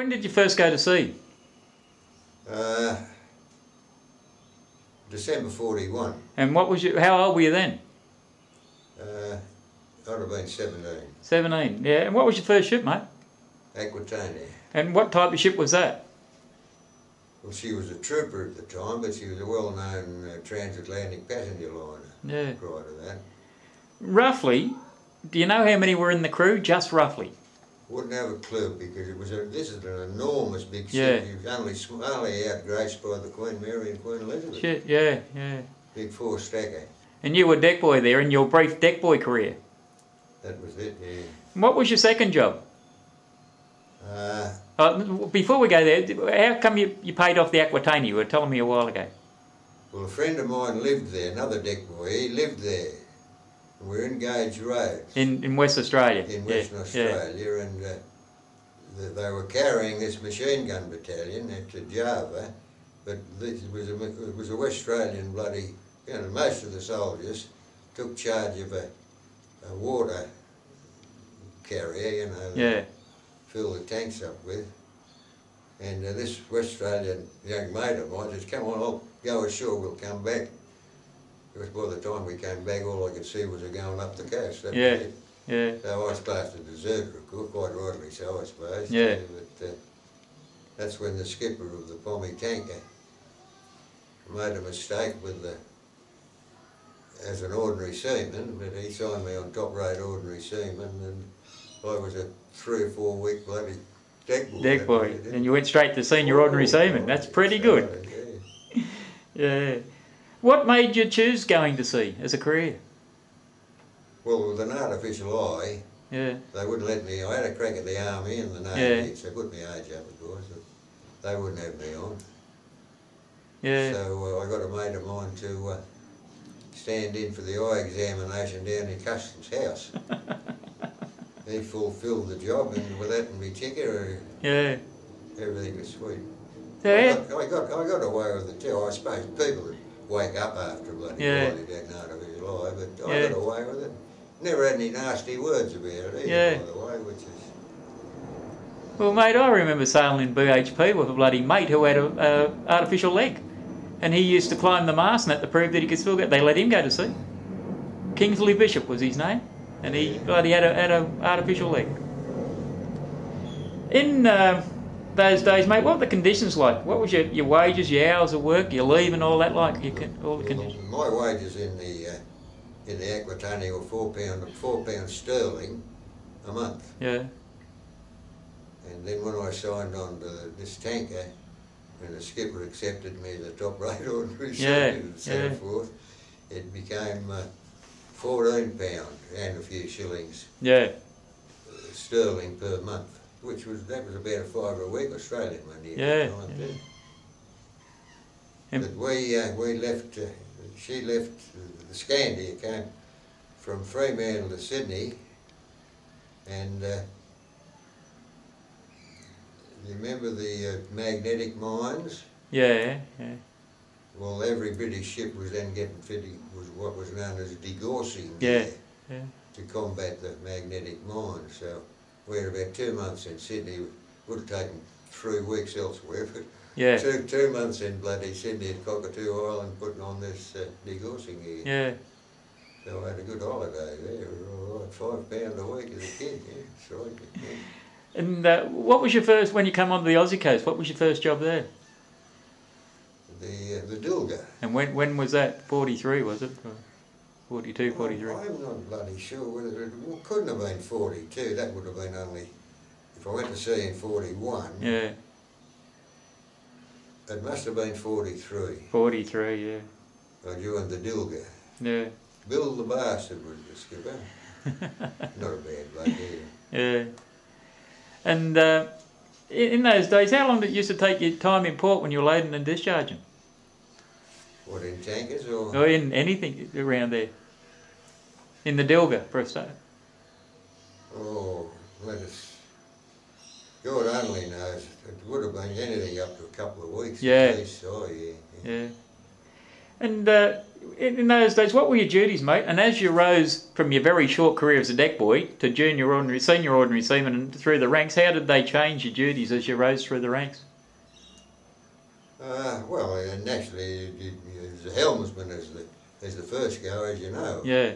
When did you first go to sea? December 41. And what was you? How old were you then? I'd have been 17. 17. Yeah. And what was your first ship, mate? Aquitania. And what type of ship was that? Well, she was a trooper at the time, but she was a well-known transatlantic passenger liner. Yeah. Prior to that. Roughly, do you know how many were in the crew? Just roughly. Wouldn't have a clue because it was this is an enormous big Yeah. ship. It was only outgraced by the Queen Mary and Queen Elizabeth. Shit, yeah, yeah. Big four-stacker. And you were deck boy there in your brief deck boy career. That was it, yeah. And what was your second job? Before we go there, how come you paid off the Aquitania? You were telling me a while ago. Well, a friend of mine lived there, another deck boy. He lived there. We're in Gage Road. In West Australia? In Western Australia, and they were carrying this machine gun battalion to Java, but it was a West Australian bloody, you know, most of the soldiers took charge of a water carrier, you know, Yeah. fill the tanks up with. And this West Australian young mate of mine says, come on, I'll go ashore, we'll come back. Because by the time we came back, all I could see was going up the coast. That was it. Yeah. So I was classed a deserter, of course, quite rightly so, I suppose. Yeah. But that's when the skipper of the Pommy tanker made a mistake as an ordinary seaman, but he signed me on top rate ordinary seaman, and I was a 3 or 4 week bloody deck boy. Deck boy. And you went straight to senior ordinary seaman. That's pretty good. Yeah. Yeah. What made you choose going to sea as a career? Well, with an artificial eye, Yeah. they wouldn't let me. I had a crack at the army and the navy, so they put my age up, of course. But they wouldn't have me on. Yeah. So I got a mate of mine to stand in for the eye examination down in Customs House. He fulfilled the job, and with that and my ticker, Yeah. everything was sweet. So I got away with it too. I suppose people would wake up after bloody bloody dead night of his lie, but I got away with it. Never had any nasty words about it either, by the way, which is... Well, mate, I remember sailing in BHP with a bloody mate who had a artificial leg. And he used to climb the mast and that to prove that he could still go. They let him go to sea. Kingsley Bishop was his name. And he bloody had a artificial leg. In those days, mate, what were the conditions like? What was your wages, your hours of work, your leave and all that like? All the conditions? My wages in the Aquitania were £4 sterling a month. Yeah. And then when I signed on to this tanker, when the skipper accepted me as a top rate ordinary seaman and so forth, it became £14 and a few shillings sterling per month, that was about a $5 a week Australian money at the time. But we left. She left. The Scandia came from Fremantle to Sydney, and you remember the magnetic mines? Yeah. Well, every British ship was then getting fitted with what was known as degaussing to combat the magnetic mines. So we had about 2 months in Sydney. Would have taken 3 weeks elsewhere, but 2 months in bloody Sydney at Cockatoo Island putting on this degaussing gear. Yeah. So I had a good holiday there. All right, £5 a week as a kid. Yeah, that's right. Yeah. And what was your first, when you came onto the Aussie coast, what was your first job there? The Dilga. And when was that? 43, was it? 42, 43? I'm not bloody sure whether it couldn't have been 42. That would have been only, if I went to sea in 41. Yeah. It must have been 43. 43, yeah. I joined the Dilga. Yeah. Bill the Bastard was the skipper. Not a bad bloke either. Yeah. And in those days, how long did it used to take your time in port when you were loading and discharging? What, in tankers or? Or in anything around there? In the Dilga, for a start? Oh, let us... God only knows. It would have been anything up to a couple of weeks at least. Oh, yeah. And in those days, what were your duties, mate? And as you rose from your very short career as a deck boy to junior ordinary, senior ordinary seaman and through the ranks, how did they change your duties as you rose through the ranks? Well, naturally, as a helmsman as the first go, as you know. Yeah.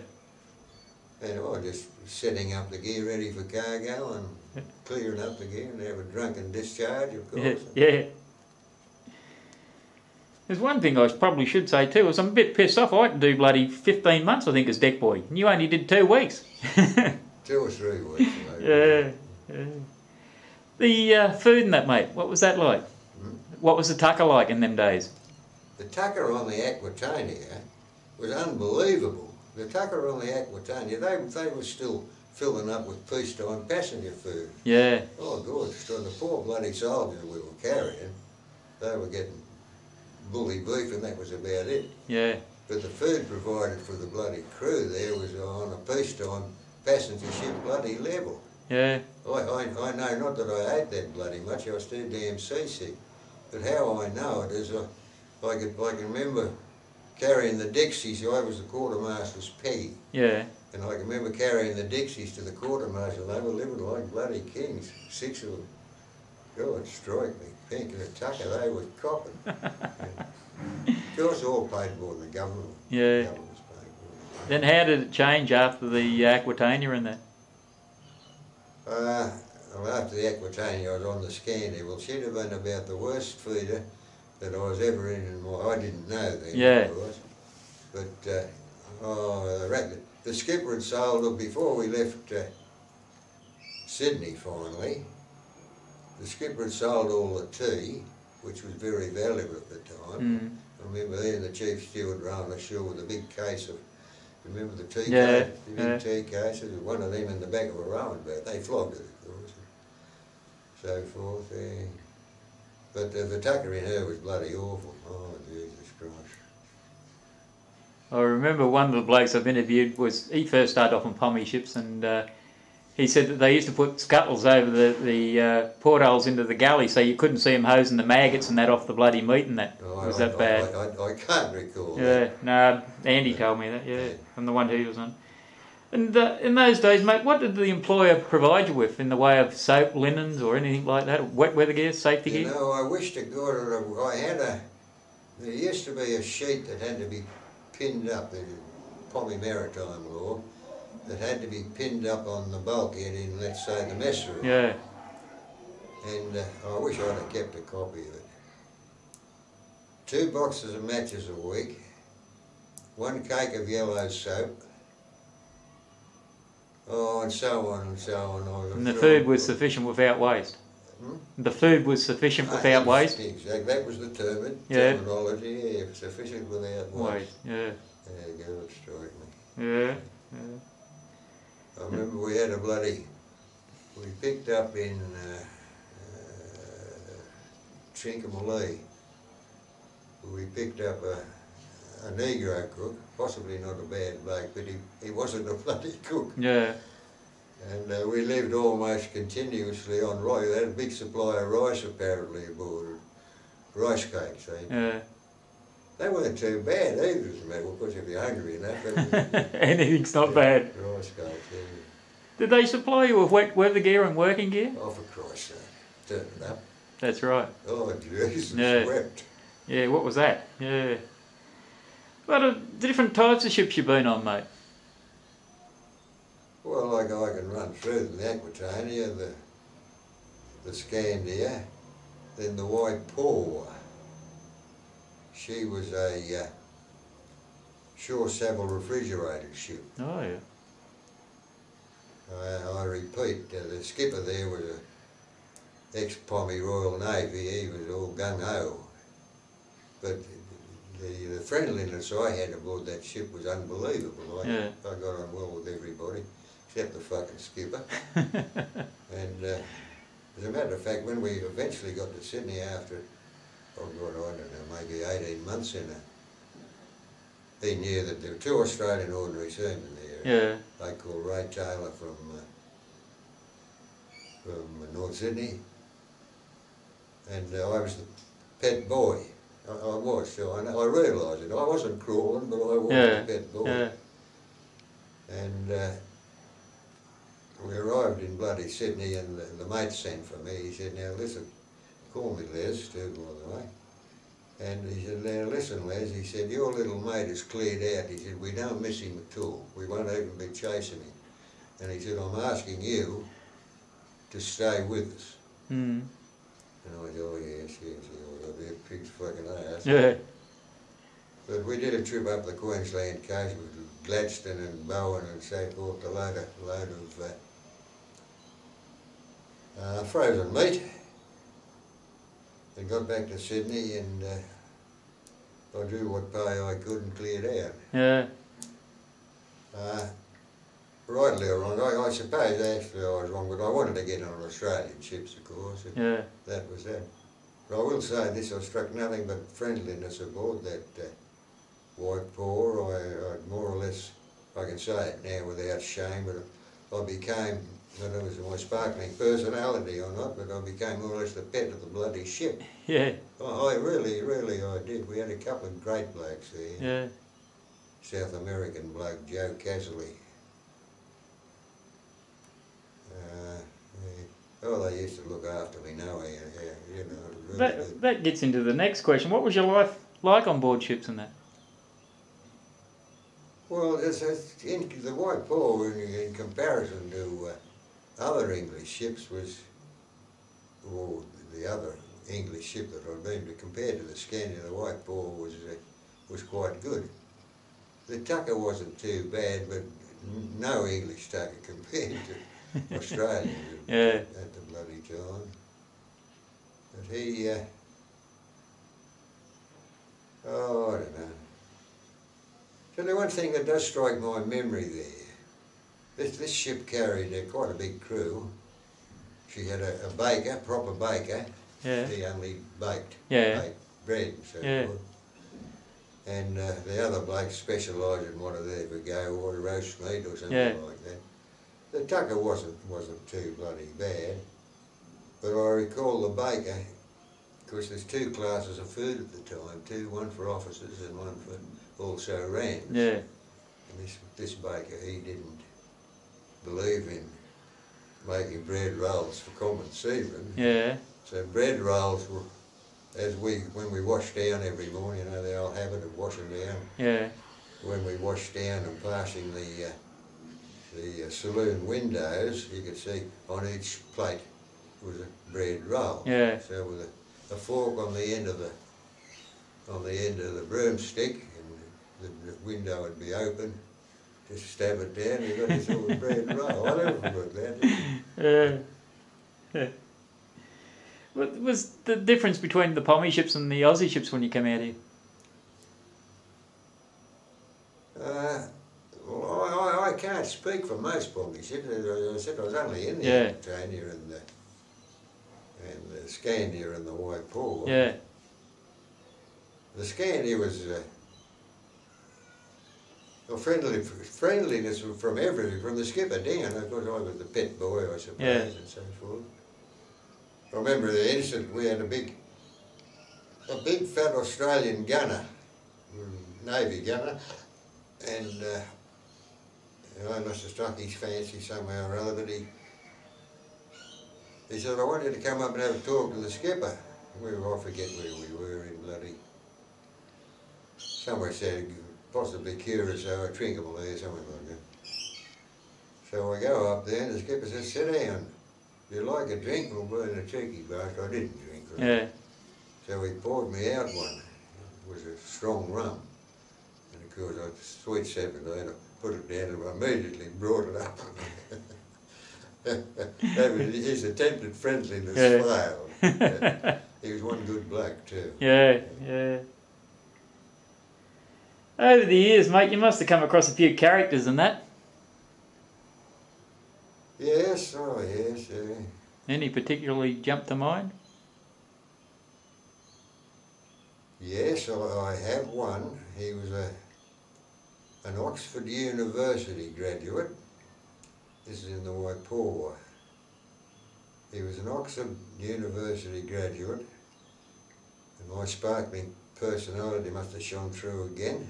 And just setting up the gear ready for cargo and clearing up the gear and have a drunken discharge, of course. Yeah. There's one thing I probably should say too, is I'm a bit pissed off. I had to do bloody 15 months, I think, as deck boy. And you only did 2 weeks. 2 or 3 weeks. Yeah. The food and that, mate, what was that like? What was the tucker like in them days? The tucker on the Aquitania was unbelievable. The tucker on the Aquitania, they were still filling up with peacetime passenger food. Yeah. Oh, good. So the poor bloody soldiers we were carrying, they were getting bully beef and that was about it. Yeah. But the food provided for the bloody crew there was on a peacetime passenger ship bloody level. Yeah. I know, not that I ate that bloody much, I was too damn seasick. But how I know it is I can remember carrying the Dixies. I was the quartermaster's peggy. Yeah. And I can remember carrying the Dixies to the quartermaster. They were living like bloody kings, 6 of them. God, strike me. Pink and a tucker, they were copping. Of course, all paid more than the government. Yeah. The government was paying more. Then how did it change after the Aquitania and that? Well, after the Aquitania, I was on the Scandi. Well, she'd have been about the worst feeder that I was ever in my... I didn't know then, yeah. Of course. But, the skipper had sold, before we left Sydney finally, the skipper had sold all the tea, which was very valuable at the time. I remember then the chief steward rolling ashore with a big case of... Remember the tea case? The big tea cases, one of them in the back of a rowing boat. They flogged it, of course, and so forth. But the tucker in her was bloody awful. Oh, Jesus Christ. I remember one of the blokes I've interviewed he first started off on pommy ships, and he said that they used to put scuttles over the portholes into the galley so you couldn't see them hosing the maggots and that off the bloody meat and that. Was that bad? I can't recall that. No, Andy told me that, from the one he was on. And in those days, mate, what did the employer provide you with in the way of soap, linens or anything like that? Wet weather gear, safety gear? You know, I wish to God there used to be a sheet that had to be pinned up, the Pommy Maritime law, that had to be pinned up on the bulkhead in, let's say, the mess room. Yeah. And I wish I'd have kept a copy of it. 2 boxes of matches a week, 1 cake of yellow soap, and so on and so on. And the food was sufficient without waste? The food was sufficient without waste? Exactly, that was the terminology, sufficient without waste. Yeah. Yeah, God strike me. Yeah. I remember we had we picked up in Trincomalee, we picked up a Negro cook, possibly not a bad bloke, but he wasn't a bloody cook. Yeah. And we lived almost continuously on rice. They had a big supply of rice apparently aboard, rice cakes. They weren't too bad either, as a matter of course, if you're hungry enough. Anything's not bad. Rice cakes, Did they supply you with wet weather gear and working gear? Oh, for Christ's sake, turn it up. That's right. Oh, Jesus, wept. Yeah, what was that? Yeah. What are the different types of ships you've been on, mate? Well, like I can run through the Aquitania, the Scandia, then the White Paw. She was a Shore Savile refrigerated ship. Oh, yeah. I repeat, the skipper there was a ex-Pommy Royal Navy. He was all gung-ho. But the friendliness I had aboard that ship was unbelievable. I got on well with everybody, except the fucking skipper. And as a matter of fact, when we eventually got to Sydney after, oh God, I don't know, maybe 18 months in it, he knew that there were 2 Australian ordinary seamen there. Yeah. They called Ray Taylor from North Sydney, and I was the pet boy. I was, so I realised it. I wasn't crawling, but I was a pet boy. Yeah. And we arrived in bloody Sydney, and the mate sent for me. He said, "Now listen, call me Les too, by the way." And he said, "Now listen, Les," he said, "your little mate has cleared out." He said, "We don't miss him at all. We won't even be chasing him." And he said, "I'm asking you to stay with us." Mm. And I said, "Oh yes, I'll be a pig's fucking ass." Yeah. But we did a trip up the Queensland coast with Gladstone and Bowen and so forth, a load of frozen meat. And got back to Sydney, and I drew what pay I could and cleared out. Yeah. Rightly or wrong, I suppose actually I was wrong, but I wanted to get on Australian ships, of course. Yeah. That was that. But I will say this, I struck nothing but friendliness aboard that White Paw. I more or less, I can say it now without shame, but I became, I don't know if it was my sparkling personality or not, but I became more or less the pet of the bloody ship. Yeah. I really I did. We had a couple of great blokes there. Yeah. South American bloke, Joe Cassidy. Oh, they used to look after me, no, you know. Really That gets into the next question. What was your life like on board ships and that? Well, the White Paw, in comparison to other English ships, or the other English ship that I've been to, compared to the Scania, the White Paw was quite good. The tucker wasn't too bad, but no English tucker compared to Australians at the bloody time. But he, I don't know. So the one thing that does strike my memory there, this ship carried quite a big crew. She had a baker, proper baker. Yeah. He only baked bread and so forth. And the other blokes specialised in what they would go, or roast meat or something like that. The tucker wasn't too bloody bad, but I recall the baker, of course there's two classes of food at the time, one for officers and one for also rands. Yeah. And this baker, he didn't believe in making bread rolls for common seamen. Yeah. So bread rolls were, when we washed down every morning, you know, the old habit of washing down. Yeah. When we washed down and passing the saloon windows, you could see on each plate was a bread roll. Yeah. So with a fork on the end of the broomstick, and the window would be open, just stab it down, you got yourself a bread roll. I never forgot that. Yeah. What was the difference between the Pommy ships and the Aussie ships when you came out here? Well, I can't speak for most Pommy ships. As I said, I was only in the Britannia and the Scania and the White Paw. Yeah. The Scania was friendliness from everything, from the skipper down. Of course, I was the pet boy, I suppose, and so forth. I remember the incident, we had a big fat Australian gunner, Navy gunner, and I must have struck his fancy somehow or other, but he said, "I want you to come up and have a talk to the skipper." I forget where we were in bloody, somewhere said, possibly Curacao or Trincomalee there, somewhere like that. So I go up there and the skipper says, "Sit down. If you like a drink, we'll burn a cheeky bastard." I didn't drink, right? Yeah. So he poured me out one. It was a strong rum. And of course I sweet seven, I had to put it down and I immediately brought it up. That was his attempted friendliness failed. He was one good bloke too. Yeah. Over the years, mate, you must have come across a few characters in that. Yes, oh yes, yeah. Any particularly jump to mind? Yes, I have one. He was an Oxford University graduate. This is in the White Paw. He was an Oxford University graduate, and my sparkling personality must have shone through again,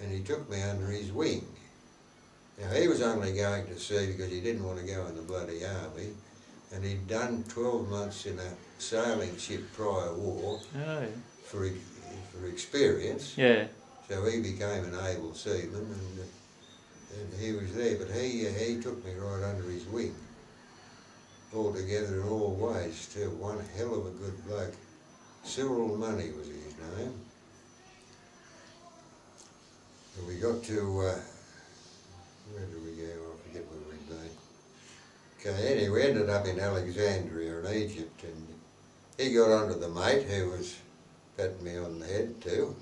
and he took me under his wing. Now he was only going to sea because he didn't want to go in the bloody army, and he'd done 12 months in a sailing ship prior war for experience. Yeah. So he became an able seaman, and he was there. But he took me right under his wing, altogether in all ways too. One hell of a good bloke. Cyril Money was his name. And we got to, where did we go? I forget where we'd been. Okay, anyway, we ended up in Alexandria in Egypt, and he got onto the mate, who was patting me on the head too.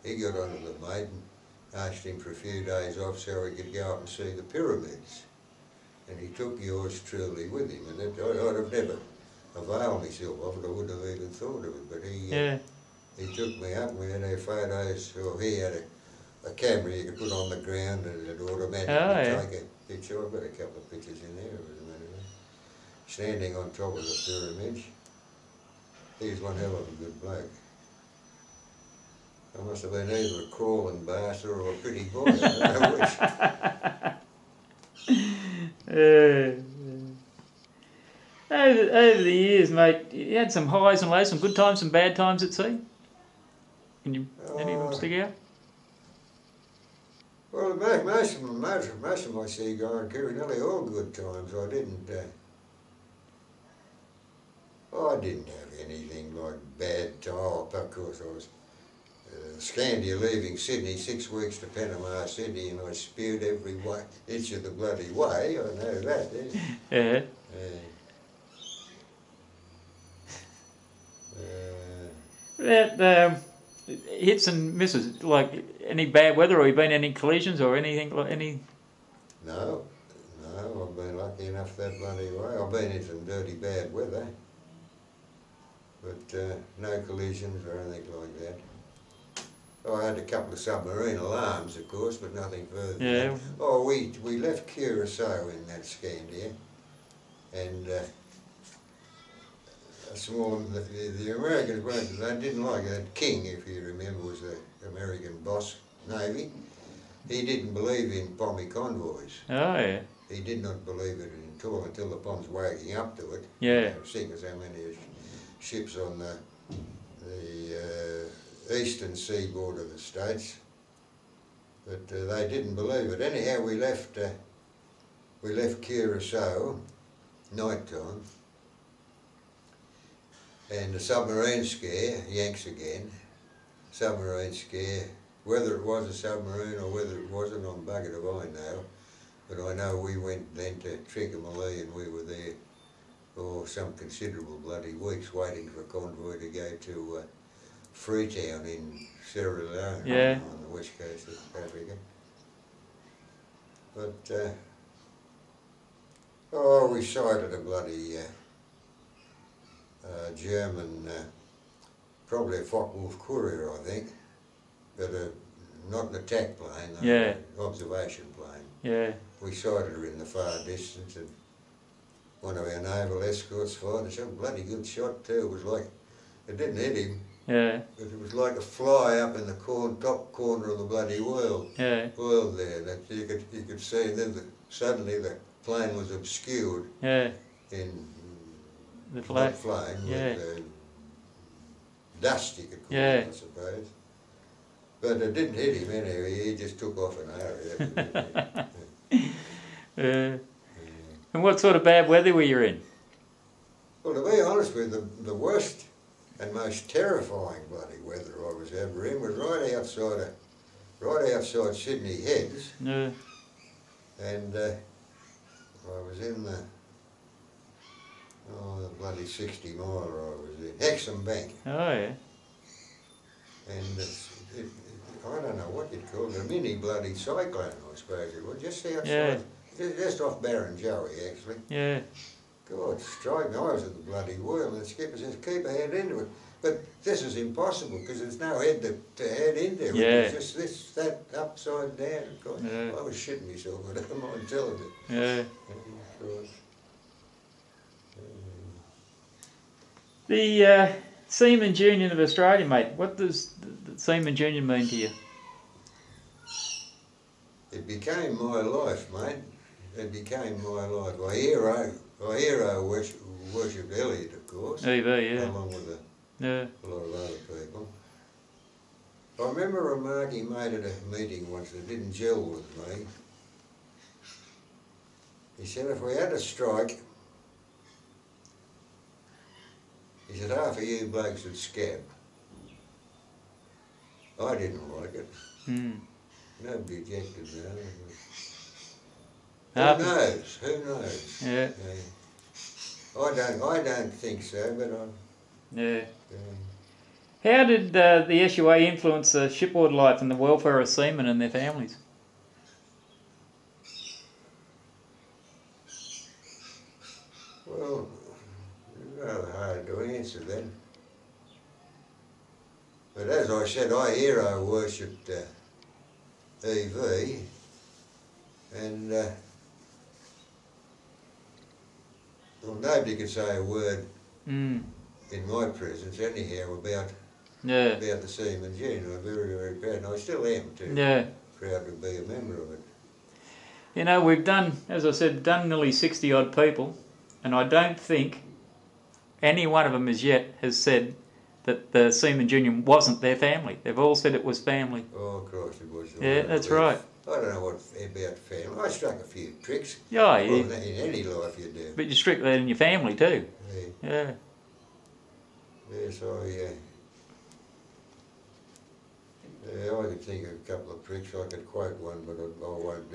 He got onto the mate and asked him for a few days off so he could go up and see the pyramids. And he took yours truly with him, and I'd have never availed myself of it, I wouldn't have even thought of it, but he took me up and we had our photos, or he had a camera you could put on the ground and it automatically take a picture. I've got a couple of pictures in there, as a matter of fact. Standing on top of the pyramid. He's one hell of a good bloke. I must have been either a crawling bastard or a pretty boy, I don't know which. Over the years, mate, you had some highs and lows, some good times, some bad times at sea. Can any of them stick out? Well, most of my sea going career, nearly all good times. I didn't have anything like bad time. Oh, of course, I was Scandia leaving Sydney, 6 weeks to Panama City, and I spewed every inch of the bloody way. I know that. Yeah. That hits and misses, like any bad weather, or you been any collisions or anything like any? No, I've been lucky enough that bloody way. I've been in some dirty bad weather, but no collisions or anything like that. Oh, I had a couple of submarine alarms, of course, but nothing further. Yeah. Than that. Oh, we left Curacao in that Scandia, and. The Americans they didn't like that King, if you remember, was the American boss, Navy. He didn't believe in pommy convoys. Oh, yeah. He did not believe it at all until the Pom's waking up to it. Yeah. Seeing as how many ships on the eastern seaboard of the States. But they didn't believe it. Anyhow, we left Curacao, night time. And the submarine scare, Yanks again, submarine scare, whether it was a submarine or whether it wasn't, I'm buggered if I know, but I know we went then to Trincomalee and we were there for some considerable bloody weeks waiting for a convoy to go to Freetown in Sierra Leone on the west coast of Africa. But, we sighted a bloody German, probably a Focke-Wulf Courier, I think, but not an attack plane, an observation plane. Yeah. We sighted her in the far distance, and one of our naval escorts fired. It's a bloody good shot too. It was like, it didn't hit him, but it was like a fly up in the top corner of the bloody world there. That you could see, and then suddenly the plane was obscured in the flame with dust, you could call it, I suppose. But it didn't hit him anyway, he just took off in a hurry. And what sort of bad weather were you in? Well, to be honest with you, the worst and most terrifying bloody weather I was ever in was right outside Sydney Heads. Yeah. And I was in the bloody 60 miler I was in, Hexham Bank. Oh, yeah. And I don't know what you'd call it, a mini bloody cyclone, I suppose it was, just outside, just off Barrenjoey, actually. Yeah. God, strike me, I was at the bloody wheel, and the skipper says, keep a head into it. But this is impossible, because there's no head to head into. Yeah. It's just that, upside down. God, I was shitting myself, I don't mind telling you. Yeah. Seaman's Union of Australia, mate. What does the Seaman's Union mean to you? It became my life, mate. It became my life. I hero worshipped Elliot, of course. EV, yeah. Along with Yeah. a lot of other people. I remember a remark he made at a meeting once that didn't gel with me. He said if we had a strike, he said half of you blokes would scab. I didn't like it. Nobody objected now. Who knows? Who knows? Yeah. I don't think so, but Yeah. How did the SUA influence the shipboard life and the welfare of seamen and their families? Well, it's rather hard to answer then. But as I said, I hero worshipped EV, and well, nobody could say a word in my presence anyhow about the Seaman's Union. I'm very, very proud, and I still am too. Yeah. Proud to be a member of it. You know, we've done, as I said, nearly 60 odd people, and I don't think any one of them as yet has said that the Seaman's Union wasn't their family. They've all said it was family. Oh, of course it was. Yeah, that's right. I don't know what about family. I struck a few tricks. Yeah, well, in any life you do. But you strict that in your family too. Yeah. Yes, I could think of a couple of tricks. I could quote one, but I won't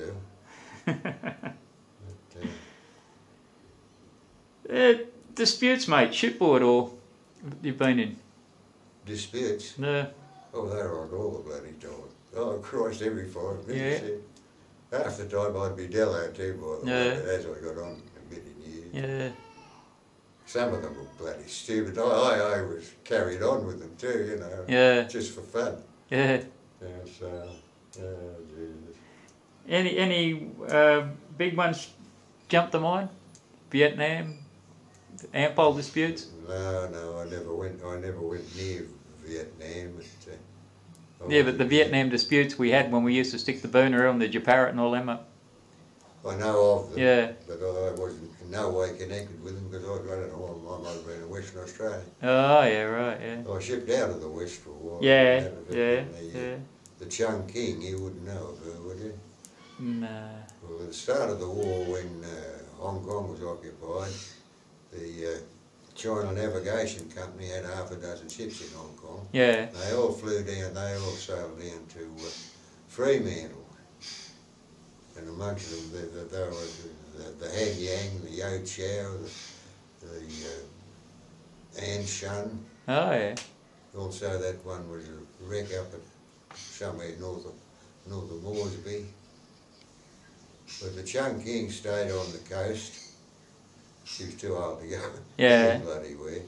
do. Disputes, mate, shipboard or you've been in? Disputes? No. Oh, they're on all the bloody time. Oh, Christ, every 5 minutes. Yeah. Half the time I'd be Dello too, by the way, but as I got on a bit in years. Yeah. Some of them were bloody stupid. I was carried on with them too, you know. Yeah. Just for fun. Yeah. Yeah, so, Jesus. Any big ones jump to mind? Vietnam, Ampol disputes? No, I never went near Vietnam. Yeah, but the Vietnam disputes we had when we used to stick the burner on the Japarrat and all them up. I know of them, yeah. But I wasn't in no way connected with them because I don't know, I might have been in Western Australia. Oh, yeah, right, yeah. I shipped out of the West for a while. Yeah, The Chung King, you wouldn't know of her, would you? No. Well, at the start of the war, when Hong Kong was occupied, the China Navigation Company had half a dozen ships in Hong Kong. Yeah. They all flew down, they all sailed down to Fremantle. And amongst them, there was the Han Yang, the Yo Chow, the An Shun. Oh, yeah. Also, that one was a wreck up at somewhere north of Moresby. But the Chung King stayed on the coast. She was too old to go bloody where.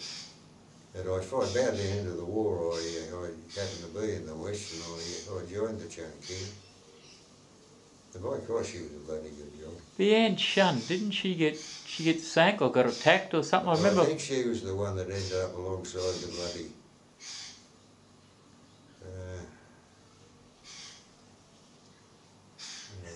And I find about the end of the war, I happened to be in the West and I joined the Chung King. And by God, she was a bloody good job. The An Shun, didn't she get sank or got attacked or something? I remember. I think she was the one that ended up alongside the bloody.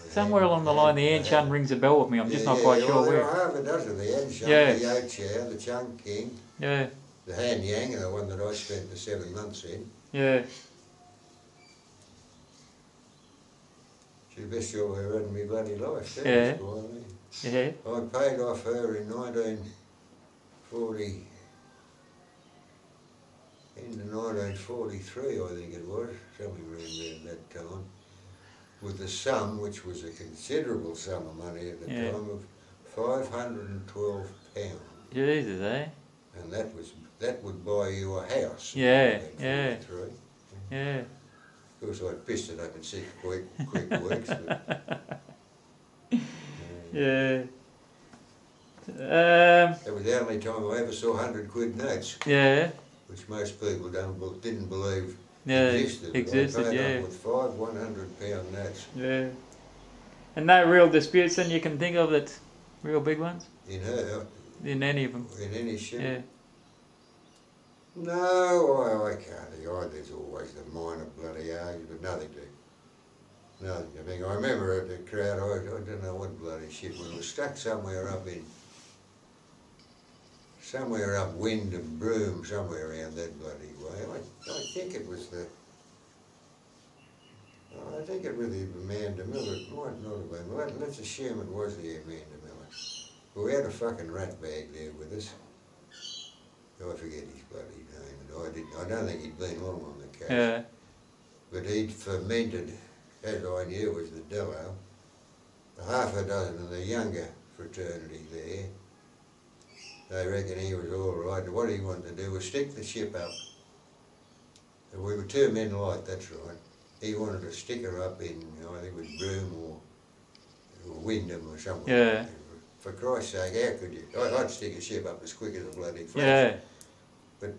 Somewhere along the line, the An Shun rings a bell with me. I'm just not quite sure where. There are half a dozen. The An Shun, the Yo Chow, the Chung King, the Han Yang, and the one that I spent the 7 months in. Yeah. She's the best job I ever had in my bloody life, too. Yeah. I paid off her in 1940, into 1943, I think it was, something around that time, with the sum, which was a considerable sum of money at the time, of £512. Jesus, eh? And that would buy you a house. Yeah. Yeah. Of course, I pissed it up in 6 quick weeks. But, yeah. That was the only time I ever saw 100 quid notes. Yeah. Which most people didn't believe existed. I paid up with 5 £100 notes. Yeah. And no real disputes then you can think of that, real big ones? In her? In any of them? In any ship? Yeah. No, I can't think. There's always the minor bloody argument, but nothing to think. I remember at the crowd, I don't know what bloody ship, we were stuck somewhere up Wind and Broom, somewhere around that bloody way. I think it was the Amanda Miller. It might not have been. Well, let's assume it was the Amanda Miller. But we had a fucking rat bag there with us. I forget his bloody name. I don't think he'd been long on the coast. Yeah. But he'd fermented, as I knew, was the Dello, half a dozen of the younger fraternity there. They reckon he was all right. And what he wanted to do was stick the ship up. And we were 2 men light, that's right. He wanted to stick her up in, I think it was Broom or Wyndham or something. Yeah. For Christ's sake, how could you? I'd stick a ship up as quick as a bloody flash. Yeah. But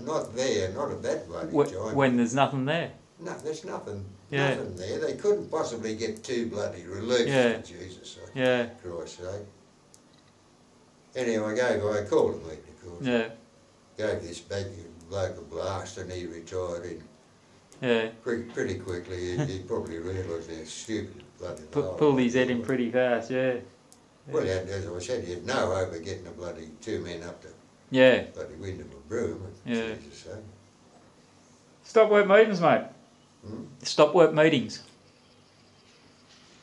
not there, not at that bloody time. When there's nothing there. No, there's nothing Yeah. nothing there. They couldn't possibly get 2 bloody reliefs, Yeah. for Jesus' sake. Yeah. For Christ's sake. Anyway, I called him, of course. Yeah. Gave this big bloke a blast and he retired in. Yeah. Pretty quickly. He probably realised how stupid bloody Pulled his head in pretty fast, yeah. Well, as I said, he had no hope of getting a bloody 2 men up to bloody Wyndham or Broom. Yeah. Jesus' sake. Stop work meetings, mate. Hmm? Stop work meetings.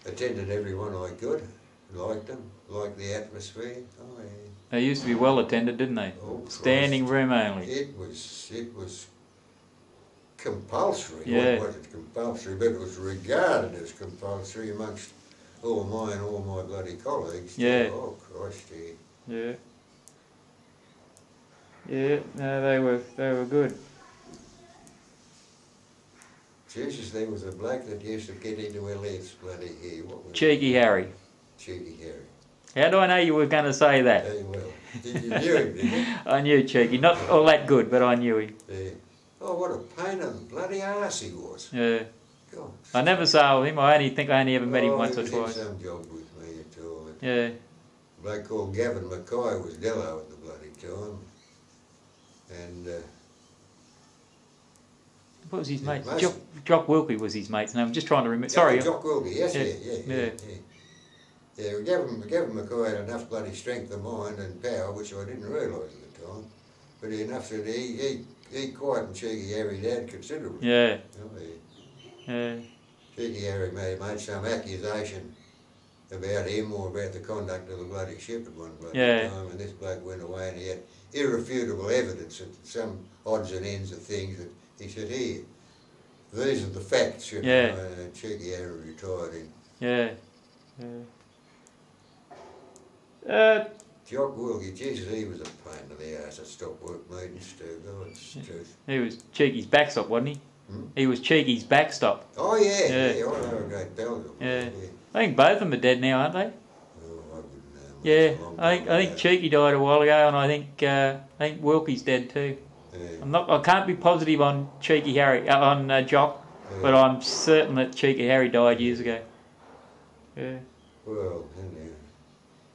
Attended every one I could. Liked them. Liked the atmosphere. Oh, yeah. They used to be well attended, didn't they? Oh, Standing room only. It was compulsory. Yeah. It wasn't compulsory, but it was regarded as compulsory amongst all my bloody colleagues. Yeah. Oh, Christ, yeah. Yeah. Yeah, no, they were good. Jesus, there was a bloke that used to get into our lifts, bloody here. What was Cheeky Harry. Cheeky Harry. How do I know you were going to say that? Very well. You knew him, didn't you? I knew Cheeky. Not all that good, but I knew him. Yeah. Oh, what a pain in the bloody arse he was. Yeah. God. I never saw him. I only ever met him once or He twice. did some job with me at all. Yeah. A bloke called Gavin Mackay was Dello at the bloody time. And What was his mate? most- Jock Wilkie was his mate's name. I'm just trying to remember. Sorry. Jock Wilkie, yes, Yeah. yeah. Yeah, well, Gavin Mackay had enough bloody strength of mind and power, which I didn't realise at the time. But enough that he quietened Cheeky Harry down considerably. Yeah. Oh, yeah. Yeah. Cheeky Harry made some accusation about him or about the conduct of the bloody ship at one bloody time, and this bloke went away and he had irrefutable evidence at some odds and ends of things that he said, here, these are the facts, you know, and Cheeky Harry retired in. Yeah. Jock Wilkie, Jesus, he was a pain in the ass at stop work meetings too, God's truth. He was Cheeky's backstop, wasn't he? Hmm? He was Cheeky's backstop. Oh yeah, Yeah. I know a great pal. Yeah. I think both of them are dead now, aren't they? Oh, I wouldn't know. Yeah. It's a long I time think ago. Cheeky died a while ago, and I think Wilkie's dead too. Yeah. I can't be positive on Cheeky Harry, on Jock, but I'm certain that Cheeky Harry died years ago. Yeah. Well, anyhow,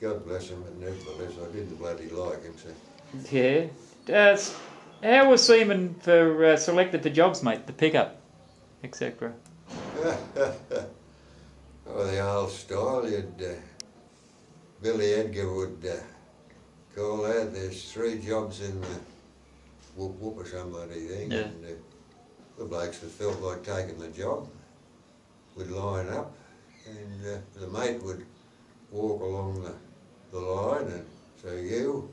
God bless him, but nevertheless, I didn't bloody like him, so. Yeah. How was Seaman for selected for jobs, mate? The pickup, etc. Oh, the old style, Billy Edgar would call out, there's 3 jobs in the whoop whoop or somebody thing, Yeah. and the blokes that felt like taking the job would line up, and the mate would walk along the line and say, you,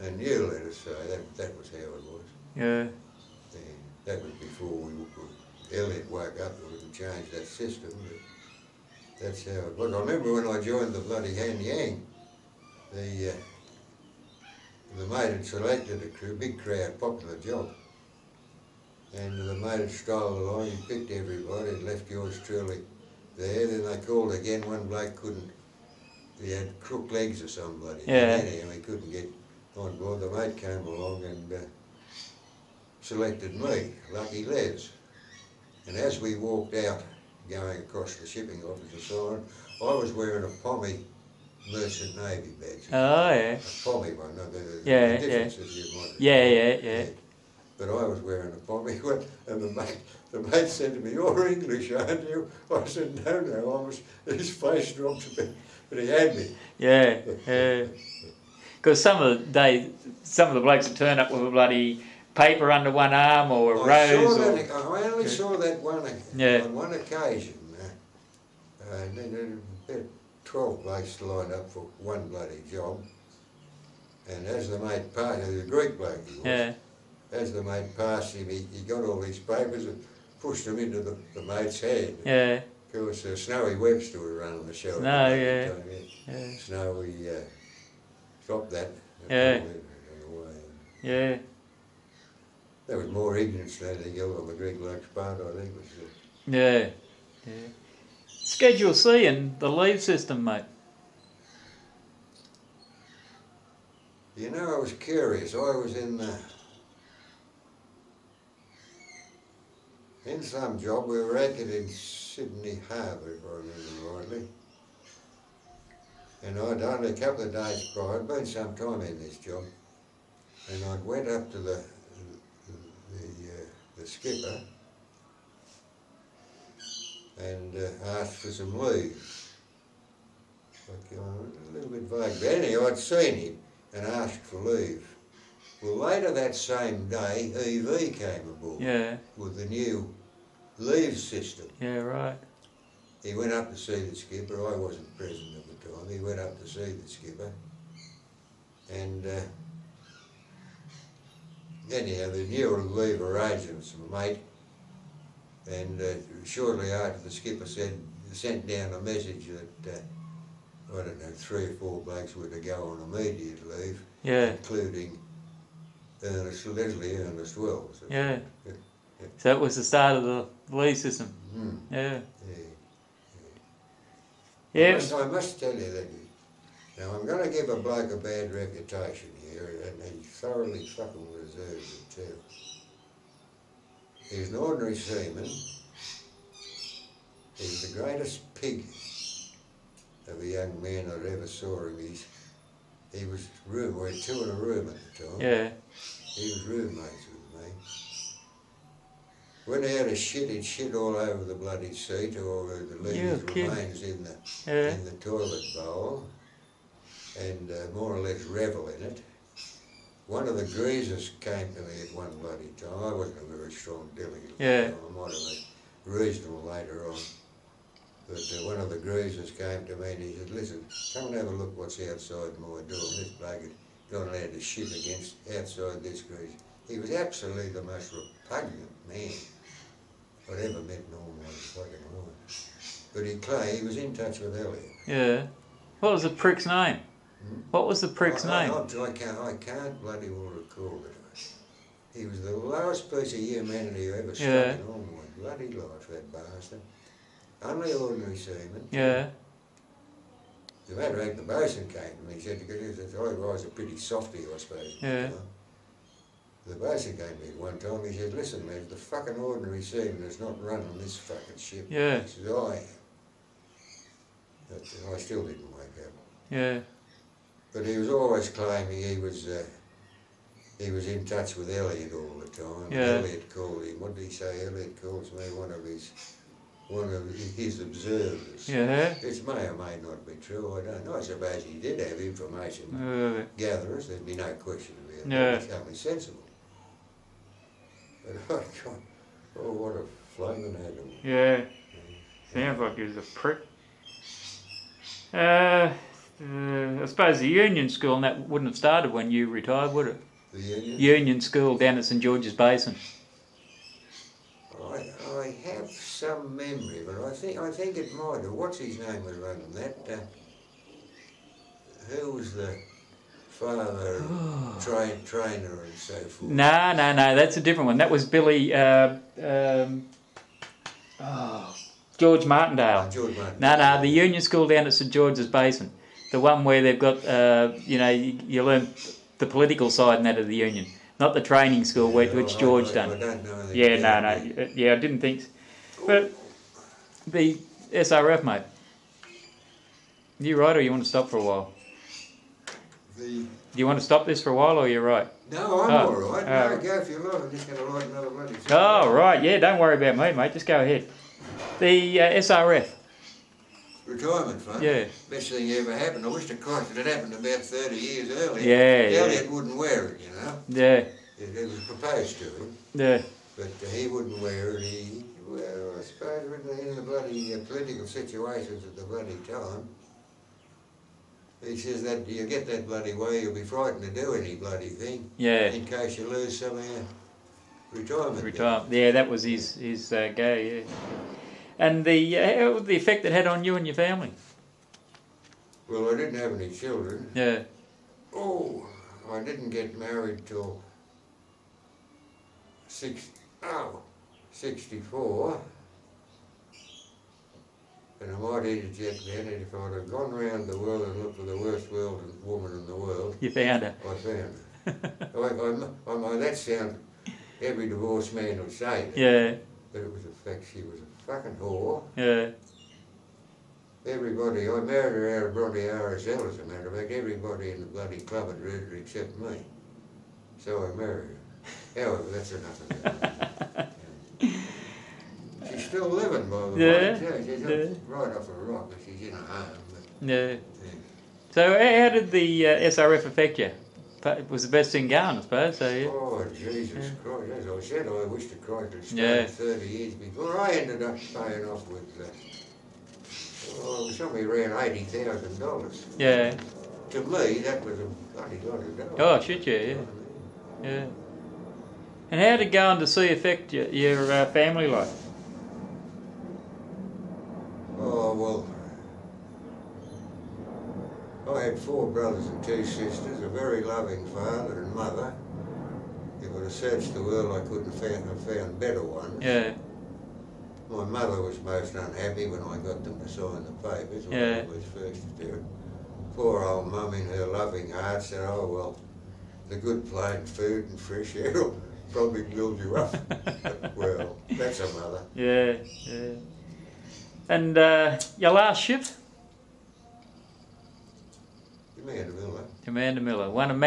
and you, let us say. That was how it was. Yeah. And that was before Elliot woke up and we changed that system, but that's how it was. I remember when I joined the bloody Han Yang, the mate had selected a crew, big crowd, popular job. And the mate had strolled along, he picked everybody and left yours truly there. Then they called again, one bloke couldn't, he had crook legs or somebody. Yeah. Anyhow, he couldn't get on board. The mate came along and selected me, Lucky Les. And as we walked out, going across the shipping officer sign, I was wearing a pommy Merchant Navy badge. Oh, yeah. A pommy one, no, the Yeah, difference if you want it. Yeah. But I was wearing a pommy one, and the mate said to me, "You're English, aren't you?" I said, "No, his face dropped a bit, but he had me." Yeah. Because some of the blokes that turn up with a bloody paper under one arm or a rose. I only saw that one on one occasion. And then about 12 blokes lined up for one bloody job. And as the mate passed, he was a Greek bloke he was, as the mate passed him, he got all these papers and pushed them into the mate's hand. Yeah. Of course, Snowy Webster was running the show. Snowy dropped that. Yeah. There was more ignorance than anything else on the Greek bloke's part, I think. Yeah. Schedule C and the leave system, mate. You know, I was curious. I was in some job. We were anchored in Sydney Harbour, if I remember rightly. And I'd only a couple of days prior, I'd been some time in this job, and I went up to the skipper and asked for some leave. Like, a little bit vague, but anyway, I'd seen him and asked for leave. Well, later that same day, EV came aboard with the new leave system. Yeah, right. He went up to see the skipper. I wasn't present at the time. He went up to see the skipper. And anyhow, the new leave arrangements were made. And shortly after, the skipper sent down a message that, I don't know, 3 or 4 blokes were to go on immediate leave, including Leslie Ernest Wells. So that was the start of the leave system. I must tell you that, now I'm going to give a bloke a bad reputation here, and he thoroughly fucking deserves it too. He's an ordinary seaman. He's the greatest pig of a young man I ever saw him. He was we were 2 in a room at the time. He was roommates with me. When he had a shit, he'd shit all over the bloody seat, or the leave his remains in the toilet bowl, and more or less revel in it. One of the greasers came to me at one bloody time. I wasn't a very strong dilly at the time. I might have been reasonable later on. But one of the greasers came to me and he said, "Listen, come and have a look what's outside my door." And this bloke had gone allowed to shit outside this greaser. He was absolutely the most repugnant man I'd ever met in all my fucking life. But he was in touch with Elliot. What was the prick's name? What was the prick's name? I can't bloody well recall it. He was the lowest piece of humanity I ever struck in all my bloody life, that bastard. Only ordinary seaman. As a matter of fact, the bosun came to me, he said, because I was a pretty softy, I suppose. The bosun came to me one time, he said, "Listen, man, the fucking ordinary seaman that's not running this fucking ship." He said, "I am." But I still didn't wake up. But he was always claiming he was in touch with Elliot all the time. Elliot called him, what did he say? Elliot calls me one of his observers. It may or may not be true, I don't know. I suppose he did have information gatherers, there'd be no question about it. It's only sensible. But what a flaming animal. Sounds like he was a prick. I suppose the union school and that wouldn't have started when you retired, would it? The union? Union school down at St George's Basin. I have some memory, but I think it might have. What's his name was running that? Who was the father, trainer and so forth? No, that's a different one. That was Billy, George Martindale. George Martindale. No, the union school down at St George's Basin. The one where they've got, you learn the political side and that of the union. Not the training school which George done. I don't know. I didn't think so. But the SRF, mate. You right, or you want to stop for a while? Do you want to stop this for a while, or you're right? No, I'm all right. No, go if you like. I'm just going to light another bloody cigarette. Oh, right. Yeah, don't worry about me, mate. Just go ahead. The SRF. Retirement fund? Yeah. Best thing ever happened. I wish to Christ it had happened about 30 years earlier. Yeah, Elliot wouldn't wear it, you know. Yeah. It was proposed to him. Yeah. But he wouldn't wear it. Well, I suppose in the bloody political situations at the bloody time, he says that you get that bloody way, you'll be frightened to do any bloody thing. Yeah. In case you lose some of your retirement. Yeah, that was his go, yeah. And how was the effect it had on you and your family? Well, I didn't have any children. Yeah. Oh, I didn't get married till 64. And I might interject then, if I'd have gone round the world and looked for the worst woman in the world... You found her. I found her. That sounds... Every divorced man would say that. Yeah. But it was a fact, she was a fucking whore. Yeah. Everybody, I married her out of bloody RSL, as a matter of fact. Everybody in the bloody club had read her except me. So I married her. However, that's enough of that. She's still living, by the way, too. She's right off a rock, but she's in a home. Yeah. So how did the SRF affect you? It was the best thing going, I suppose. So, yeah. Oh, Jesus Christ. As I said, I wish to Christ it stayed 30 years before. I ended up paying off with, somewhere around $80,000. Yeah. To me, that was a bloody lot of dollars. Oh, shit, yeah. Yeah. And how did going to sea affect your family life? Oh, well, I had 4 brothers and 2 sisters, a very loving father and mother. If I'd have searched the world, I couldn't have found better ones. Yeah. My mother was most unhappy when I got them to sign the papers, when I was first to do it. Poor old mum in her loving heart said, oh, well, the good plain food and fresh air will probably build you up. Well, that's a mother. Yeah, yeah. And your last ship? Amanda Miller. One of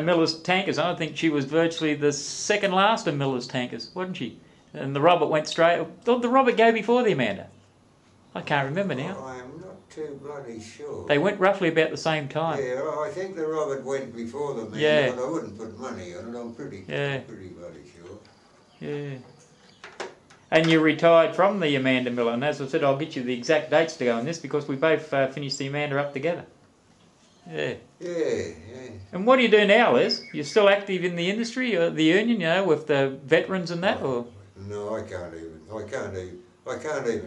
Miller's tankers. I think she was virtually the second last of Miller's tankers, wasn't she? And the Robert went straight... The Robert go before the Amanda. I can't remember now. Oh, I'm not too bloody sure. They went roughly about the same time. Yeah, I think the Robert went before the Amanda, but I wouldn't put money on it. I'm pretty bloody sure. Yeah. And you retired from the Amanda Miller. And as I said, I'll get you the exact dates to go on this because we both finished the Amanda up together. Yeah. Yeah. And what do you do now, Les? You're still active in the industry, or the union, with the veterans and that, or? No, I can't even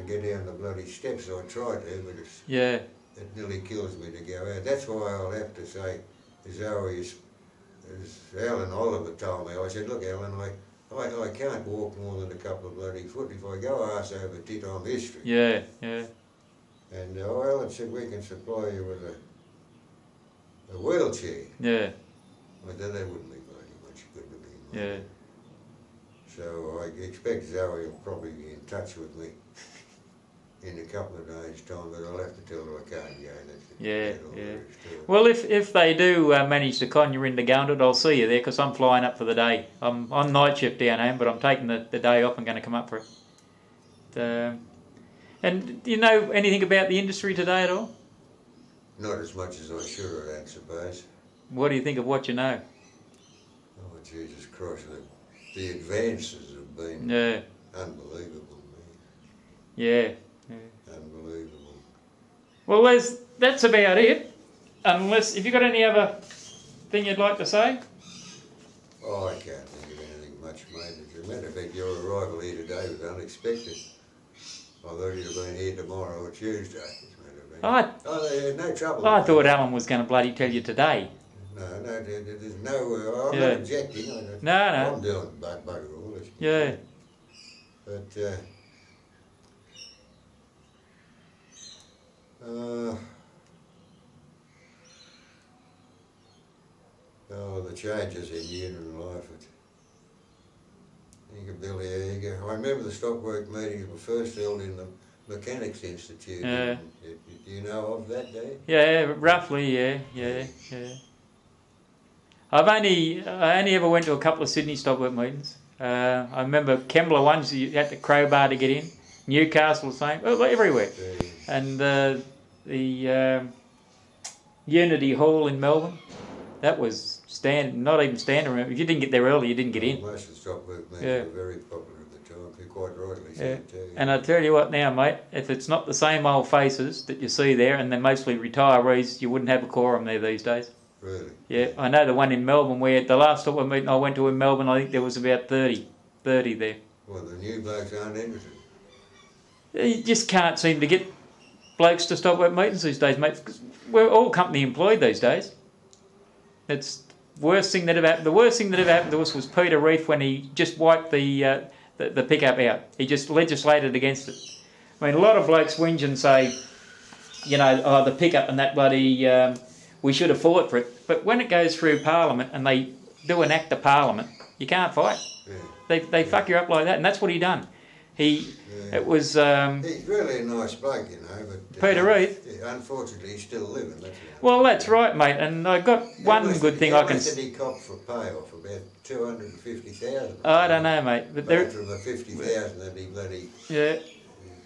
get down the bloody steps. I try to, but it nearly kills me to go out. That's why I'll have to say, as Alan Oliver told me, I said, look, Alan, I can't walk more than a couple of bloody foot. If I go arse over tit, I'm history. Yeah. And Alan said, we can supply you with a wheelchair. Yeah. I said, that wouldn't be bloody much good to me. Yeah. So I expect Zoe will probably be in touch with me in a couple of days' time, but I'll have to tell her I can't go. Yeah. Well, if they do manage to con you into going to it, I'll see you there because I'm flying up for the day. I'm on night shift down home, but I'm taking the day off and going to come up for it. And do you know anything about the industry today at all? Not as much as I should, I suppose. What do you think of what you know? Oh, Jesus Christ, the advances have been unbelievable, man. Yeah. Unbelievable. Well, Les, that's about it. Unless, if you got any other thing you'd like to say? Oh, I can't think of anything much, mate. As a matter of fact, your arrival here today was unexpected. I thought you'd have been here tomorrow or Tuesday. No trouble. I thought Alan was going to bloody tell you today. No, there's no... I'm not objecting. No. I'm doing bugger all. Yeah. But, the changes in union life. You go, Billy, I remember the stockwork meetings were first held in the Mechanics Institute. Yeah. Do you know of that, do you? Yeah, roughly, yeah. I only ever went to a couple of Sydney stockwork meetings. I remember Kembla ones, you had to crowbar to get in. Newcastle the same, everywhere. Yeah. And the Unity Hall in Melbourne, that was not even standard. If you didn't get there early, you didn't get in. Most of the stockwork meetings were very popular at the time, quite rightly so too. And I tell you what now, mate, if it's not the same old faces that you see there, and they're mostly retirees, you wouldn't have a quorum there these days. Really? Yeah, I know the one in Melbourne where the last stockwork meeting I went to in Melbourne, I think there was about 30 there. Well, the new blokes aren't interested. You just can't seem to get blokes to stockwork meetings these days, mate, because we're all company employed these days. It's the worst thing that ever happened. The worst thing that ever happened to us was Peter Reith when he just wiped the pickup out. He just legislated against it. I mean, a lot of blokes whinge and say, you know, oh, the pickup and that bloody, we should have fought for it. But when it goes through Parliament and they do an act of Parliament, you can't fight. Yeah. They fuck you up like that, and that's what he done. It was... he's really a nice bloke, you know, but... Peter Reith? Yeah, unfortunately, he's still living, that's it. Well, that's right, mate, and I got one good thing I can... How much did he cop for payoff? About 250,000? I don't know, mate. But there... From the 50,000 that he bloody... Yeah.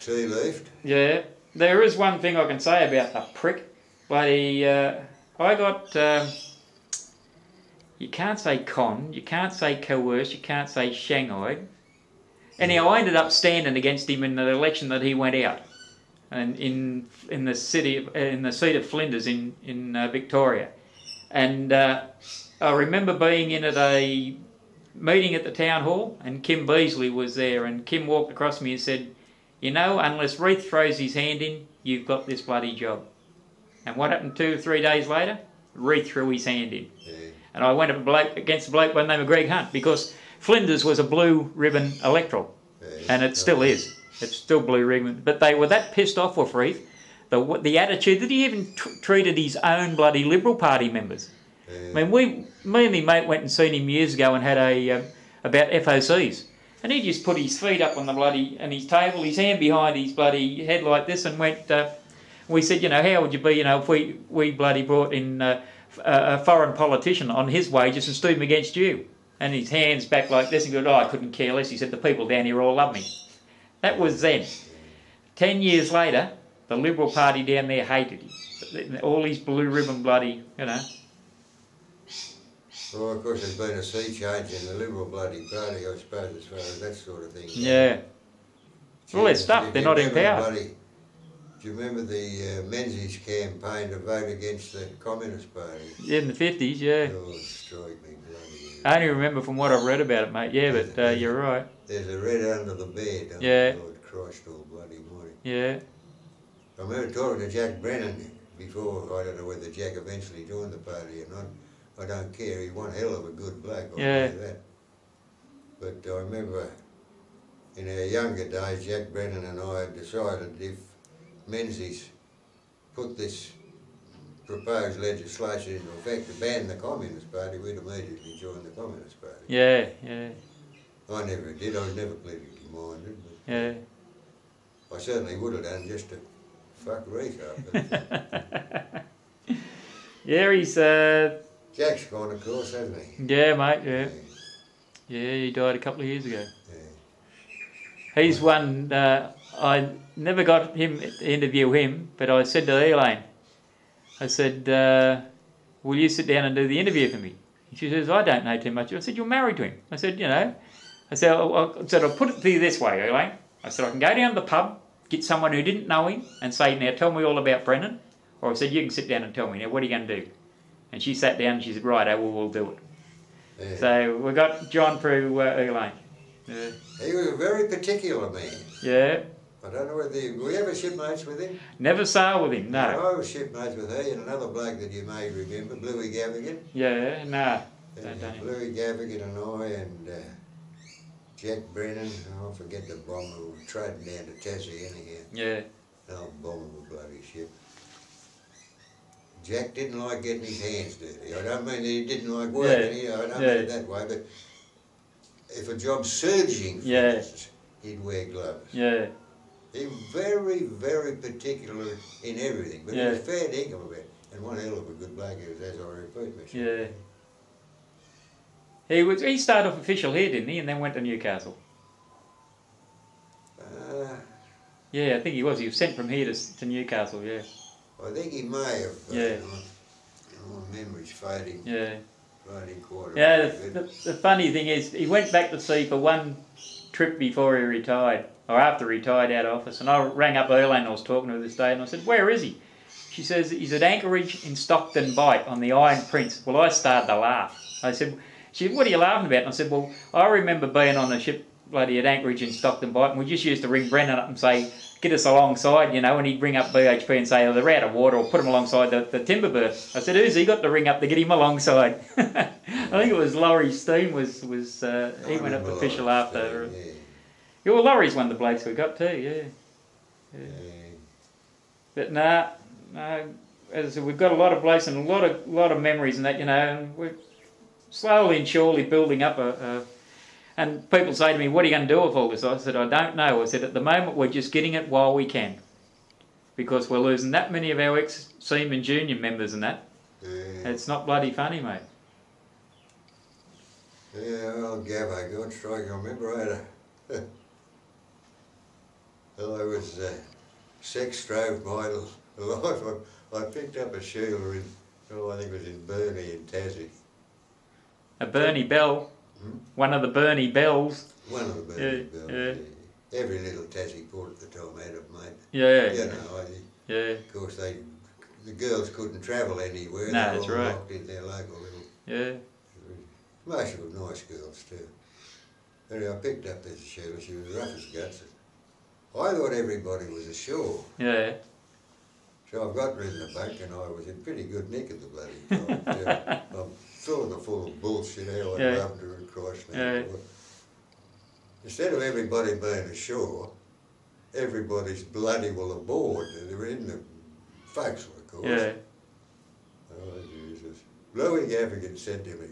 Tea-leafed. Yeah. There is one thing I can say about the prick. Bloody... I got... you can't say con, you can't say coerced, you can't say shanghaied. Anyhow, I ended up standing against him in the election that he went out, and in the seat of Flinders in Victoria, and I remember being in at a meeting at the town hall, and Kim Beasley was there, and Kim walked across me and said, "You know, unless Reith throws his hand in, you've got this bloody job." And what happened 2 or 3 days later? Reith threw his hand in, and I went against a bloke by the name of Greg Hunt because Flinders was a blue ribbon electoral, and it still is. It's still blue ribbon. But they were that pissed off with Reith, the attitude that he even treated his own bloody Liberal Party members. I mean, me and my mate went and seen him years ago and had about FOCs, and he just put his feet up on his table, his hand behind his bloody head like this, and went. We said, you know, how would you be, you know, if we bloody brought in a foreign politician on his wages and stood him against you? And his hands back like this, and he goes, "Oh, I couldn't care less." He said, "The people down here all love me." That was then. 10 years later, the Liberal Party down there hated him. All these blue ribbon bloody, you know. Well, of course, there's been a sea change in the Liberal bloody party, I suppose, as far as that sort of thing. Yeah. Well, they're stuffed. They're not in power. Do you remember the Menzies campaign to vote against the Communist Party? Yeah, in the 50s, yeah. Oh, it destroyed me bloody. I only remember from what I've read about it, mate. Yeah, but you're right. There's a red under the bed. Yeah. Lord Christ, all bloody morning. Yeah. I remember talking to Jack Brennan before. I don't know whether Jack eventually joined the party or not. I don't care. He's one hell of a good bloke. I'll tell you that. But I remember in our younger days, Jack Brennan and I had decided if Menzies put this proposed legislation into effect to ban the Communist Party, we'd immediately join the Communist Party. Yeah, yeah. I never did. I was never politically minded. But yeah. I certainly would have done just to fuck Reith up. Yeah, he's... Jack's gone, of course, hasn't he? Yeah, mate, yeah. Yeah, he died a couple of years ago. Yeah. He's one... I never got him to interview him, but I said to Elaine, I said, "Will you sit down and do the interview for me?" And she says, "I don't know too much." I said, "You're married to him." I said, "You know." I said, I'll put it to you this way, Elaine. I said, "I can go down to the pub, get someone who didn't know him and say, 'Now tell me all about Brennan.' Or I said, 'You can sit down and tell me. Now what are you going to do?' And she sat down and she said, 'Right, we'll do it.'" Yeah. So we got John through Elaine. Yeah. He was a very particular man. Yeah. I don't know whether were you ever shipmates with him? Never sailed with him, no. I was shipmates with he and another bloke that you may remember, Bluey Gavigan. Yeah, no. Bluey Gavigan and I and Jack Brennan, I forget the bomber who was trading down to Tassie anyhow. Yeah. No bomber with bloody ship. Jack didn't like getting his hands dirty. I don't mean that he didn't like working, you know, I don't mean it that way, but if a job's surging, for instance, he'd wear gloves. Yeah. He was very, very particular in everything, but he was fair dinkum about it. And one hell of a good bloke he was, as I repeat myself. Yeah. He started off official here, didn't he, and then went to Newcastle? Yeah, I think he was. He was sent from here to Newcastle, yeah. I think he may have. My memory's fading. Yeah. Fading quite a bit. Yeah, the funny thing is, he went back to sea for one trip before he retired, or after he retired out of office, and I rang up Erlang, I was talking to her this day, and I said, where is he? She says, he's at Anchorage in Stockton Bight on the Iron Prince. Well, I started to laugh. I said, what are you laughing about? And I said, well, I remember being on a ship bloody at Anchorage in Stockton Bight, and we just used to ring Brendan up and say, get us alongside, you know, and he'd ring up BHP and say, oh, they're out of water, or put him alongside the timber berth. I said, who's he got to ring up to get him alongside? I think it was Laurie Steen he went up official after. Yeah, well, Laurie's one of the blokes we got too, yeah. But nah, as I said, we've got a lot of blokes and a lot of memories and that, you know, and we're slowly and surely building up and people say to me, what are you going to do with all this? I said, I don't know. I said, at the moment, we're just getting it while we can. Because we're losing that many of our ex-Seaman junior members and that. Yeah. It's not bloody funny, mate. Yeah, well, Gabbo, God strike. I remember I had I was sex strove my life. I picked up a Sheila in, I think it was in Burnie in Tassie. A Burnie Bell? One of the Burnie Bells. One of the Burnie Bells, yeah. Every little Tassie port at the time had it, mate. Yeah. You know, of course the girls couldn't travel anywhere. No, they that's were all right. locked in their local little... Yeah. Most of them nice girls too. Anyway, I picked up this Sheila, she was rough as guts. I thought everybody was ashore. Yeah. So I've got rid of the boat and I was in pretty good nick at the bloody time. I'm filling her full of bullshit, how I loved her and Christ. Instead of everybody being ashore, everybody's bloody well aboard. They were in the forecastle, of course. Yeah. Oh, Jesus. Louis Gaffigan said to me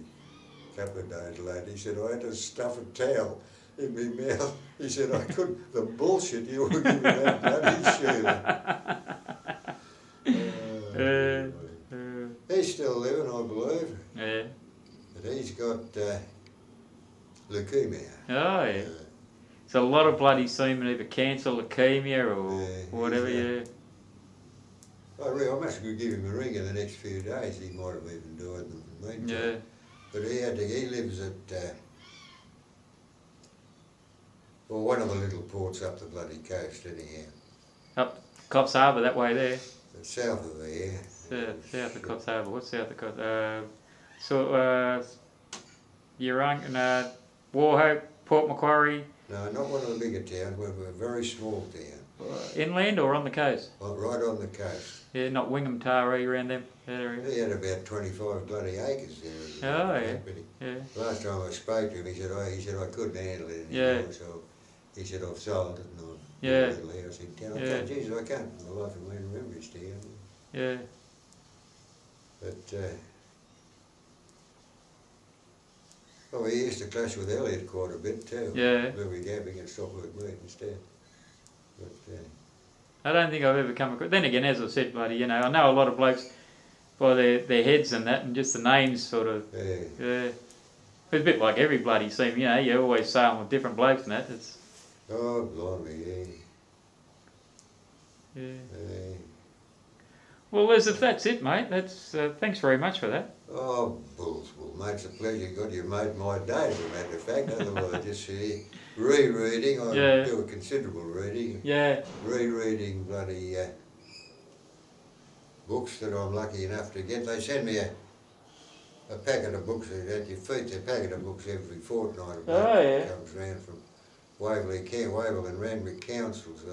a couple of days later, he said, I had to stuff a towel in my mouth. He said, I couldn't, the bullshit you were giving that bloody Sheila. He's still living, I believe. Yeah. But he's got leukemia. Oh, yeah. So a lot of bloody seamen either cancer, leukemia, or whatever, I must give him a ring in the next few days. He might have even died in the meantime. Yeah. But he lives at one of the little ports up the bloody coast, anyhow. Up Coffs Harbour, that way there. South of there. South of Coffs Harbour. What's south of Coffs? Yarrung, Warhope, Port Macquarie. No, not one of the bigger towns. We're a very small town. Inland or on the coast? Right on the coast. Yeah, not Wingham, Taree, around that area. He had about 25 bloody acres there. Oh, yeah. Last time I spoke to him, he said I couldn't handle it anymore, so he said, I've sold it and I've built a little house in town. I said, Jesus, I can't for the life of me remember his town. Yeah. But, he used to clash with Elliot quite a bit too. Yeah. Louis Gabbing and stuff like me instead. But, I don't think I've ever come across... Then again, as I said, bloody, you know, I know a lot of blokes by their heads and that, and just the names sort of... Yeah. It's a bit like every bloody seam, you know, you're always sailing with different blokes and that. It's... Oh, blimey, yeah. Well, Liz, if that's it, mate, that's thanks very much for that. Oh, bulls, well, mate, it's a pleasure. God, you made my day, as a matter of fact. Otherwise, just rereading. I do a considerable reading. Yeah. Rereading bloody books that I'm lucky enough to get. They send me a packet of books at your feet. A packet of books every fortnight. Comes round from Wavell and Randwick councils.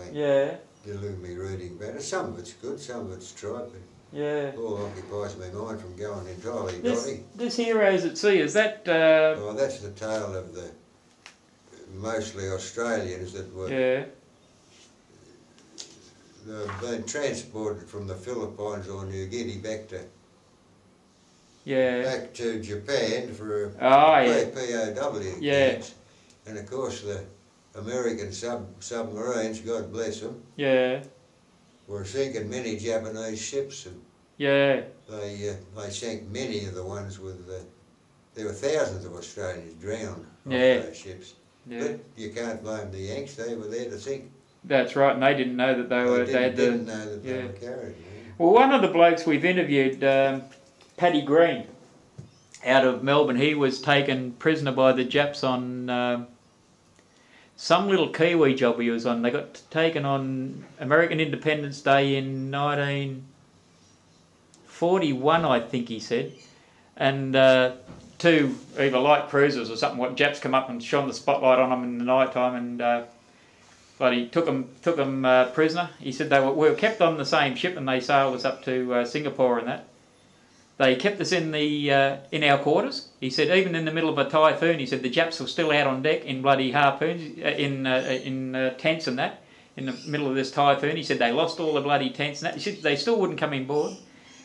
They do me reading better. Some of it's good, some of it's tripe. All occupies my mind from going entirely dotty. This Heroes at Sea, is that... Oh, that's the tale of the mostly Australians that were been transported from the Philippines or New Guinea back to Japan for POW. And of course the American submarines, God bless them, Yeah. were sinking many Japanese ships, and Yeah. they sank many of the ones with. There were thousands of Australians drowned off Yeah. those ships. Yeah. But you can't blame the Yanks; they were there to sink. That's right, and they didn't know that they were. They didn't know that they yeah. were carried. Well, one of the blokes we've interviewed, Paddy Green, out of Melbourne, he was taken prisoner by the Japs on some little Kiwi job he was on. They got taken on American Independence Day in 1941, I think he said, and two either light cruisers or something. What Japs come up and shone the spotlight on them in the night time, and he took them prisoner. He said we were kept on the same ship, and they sailed us up to Singapore and that. They kept us in our quarters. He said even in the middle of a typhoon, he said the Japs were still out on deck in bloody harpoons, in tents and that, in the middle of this typhoon. He said they lost all the bloody tents and that. He said they still wouldn't come in board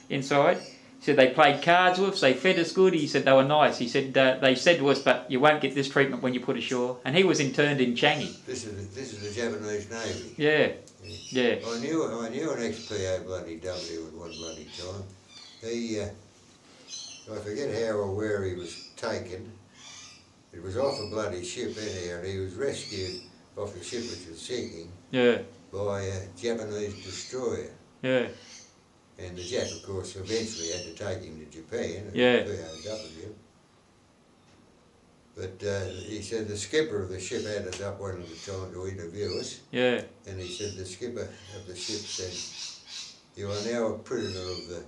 inside. He said they played cards with us, they fed us good. He said they were nice. He said they said to us, but you won't get this treatment when you put ashore. And he was interned in Changi. This is the Japanese Navy. Yeah, yeah. I knew an ex-PO bloody W at one bloody time. He, I forget how or where he was taken. It was off a bloody ship anyhow, and he was rescued off the ship which was sinking. Yeah. By a Japanese destroyer. Yeah. And the Jap, of course, eventually had to take him to Japan, yeah. POW. But he said the skipper of the ship had us up one of the time to interview us. Yeah. And he said the skipper of the ship said, "You are now a prisoner of the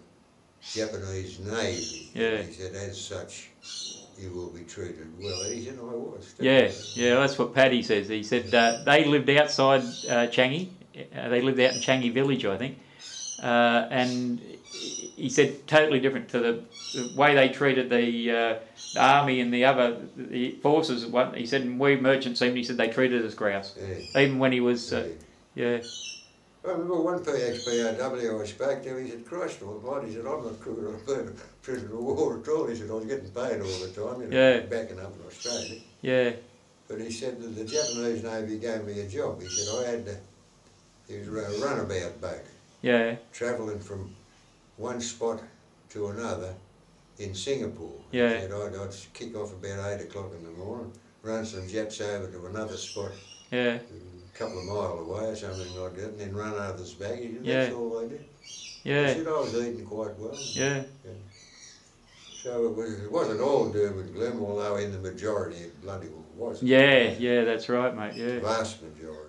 Japanese Navy." Yeah. And he said, "As such, you will be treated well." And he said, "I was." Yeah, yeah, that's what Paddy says. He said they lived outside Changi. They lived out in Changi village, I think. And he said totally different to the way they treated the army and the forces. He said, we merchant seamen, he said they treated us grouse. Yeah. Even when he was, yeah. I remember one PO I spoke to, he said, "Christ almighty," he said, "I'm not a prisoner of war at all." He said, "I was getting paid all the time, backing up in Australia." Yeah. But he said that the Japanese Navy gave me a job. He said, he was a runabout boat. Yeah. Travelling from one spot to another in Singapore. Yeah. He said, I'd kick off about 8 o'clock in the morning, run some Japs over to another spot. Yeah. A couple of miles away or something like that, and then run others back. He said, that's all they did. Yeah. He said, I was eating quite well. Yeah. So it wasn't all doom and gloom, although in the majority it bloody well was. Yeah, yeah, that's right, mate, yeah. Vast majority.